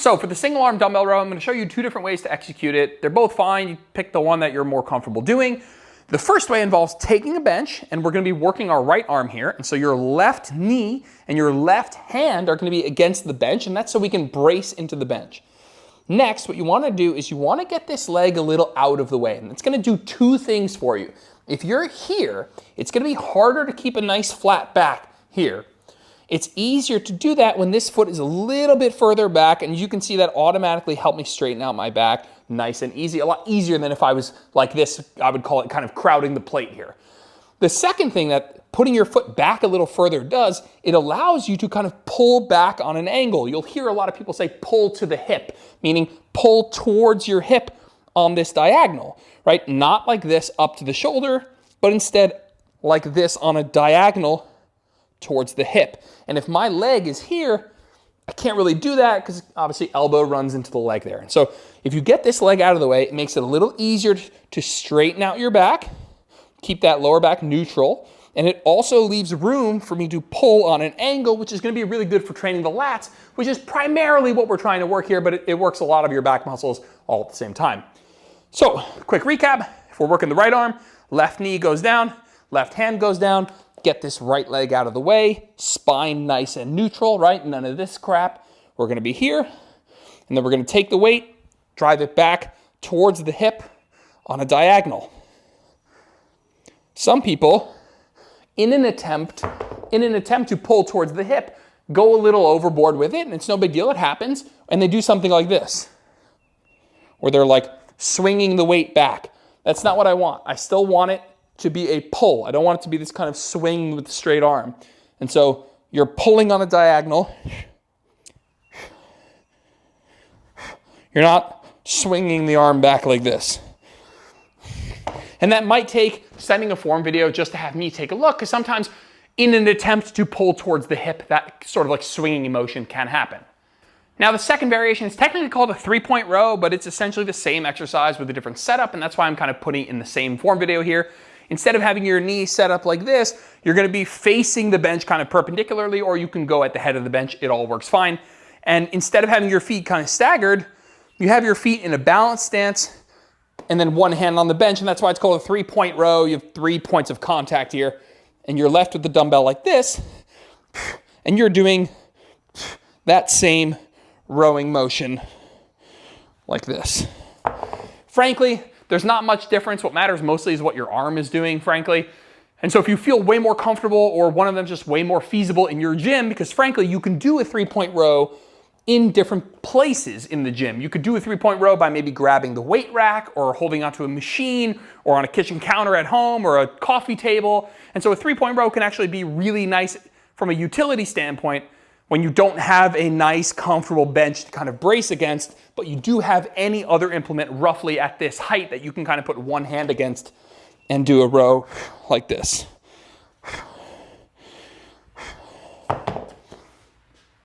So for the single arm dumbbell row, I'm going to show you two different ways to execute it. They're both fine. You pick the one that you're more comfortable doing. The first way involves taking a bench, and we're going to be working our right arm here. And so your left knee and your left hand are going to be against the bench, and that's so we can brace into the bench. Next, what you want to do is you want to get this leg a little out of the way, and it's going to do two things for you. If you're here, it's going to be harder to keep a nice flat back here. It's easier to do that when this foot is a little bit further back, and you can see that automatically help me straighten out my back nice and easy, a lot easier than if I was like this. I would call it kind of crowding the plate here. The second thing that putting your foot back a little further does, it allows you to kind of pull back on an angle. You'll hear a lot of people say pull to the hip, meaning pull towards your hip on this diagonal, right? Not like this up to the shoulder, but instead like this on a diagonal towards the hip. And if my leg is here, I can't really do that because obviously elbow runs into the leg there. And so if you get this leg out of the way, it makes it a little easier to straighten out your back, keep that lower back neutral, and it also leaves room for me to pull on an angle, which is going to be really good for training the lats, which is primarily what we're trying to work here, but it works a lot of your back muscles all at the same time. So quick recap, if we're working the right arm, left knee goes down, left hand goes down, get this right leg out of the way, spine nice and neutral, right? None of this crap. We're going to be here, and then we're going to take the weight, drive it back towards the hip on a diagonal. Some people, in an attempt to pull towards the hip, go a little overboard with it, and it's no big deal, it happens, and they do something like this, where they're like swinging the weight back. That's not what I want. I still want it to be a pull. I don't want it to be this kind of swing with the straight arm. And so you're pulling on a diagonal. You're not swinging the arm back like this. And that might take sending a form video just to have me take a look, because sometimes in an attempt to pull towards the hip, that sort of like swinging motion can happen. Now the second variation is technically called a 3-point row, but it's essentially the same exercise with a different setup, and that's why I'm kind of putting it in the same form video here. Instead of having your knee set up like this, you're going to be facing the bench kind of perpendicularly, or you can go at the head of the bench. It all works fine. And instead of having your feet kind of staggered, you have your feet in a balanced stance and then one hand on the bench, and that's why it's called a 3-point row. You have 3 points of contact here, and you're left with the dumbbell like this, and you're doing that same rowing motion like this. Frankly, there's not much difference. What matters mostly is what your arm is doing, frankly. And so if you feel way more comfortable, or one of them just way more feasible in your gym, because frankly, you can do a 3-point row in different places in the gym. You could do a 3-point row by maybe grabbing the weight rack, or holding onto a machine, or on a kitchen counter at home, or a coffee table. And so a 3-point row can actually be really nice from a utility standpoint when you don't have a nice, comfortable bench to kind of brace against, but you do have any other implement roughly at this height that you can kind of put one hand against and do a row like this.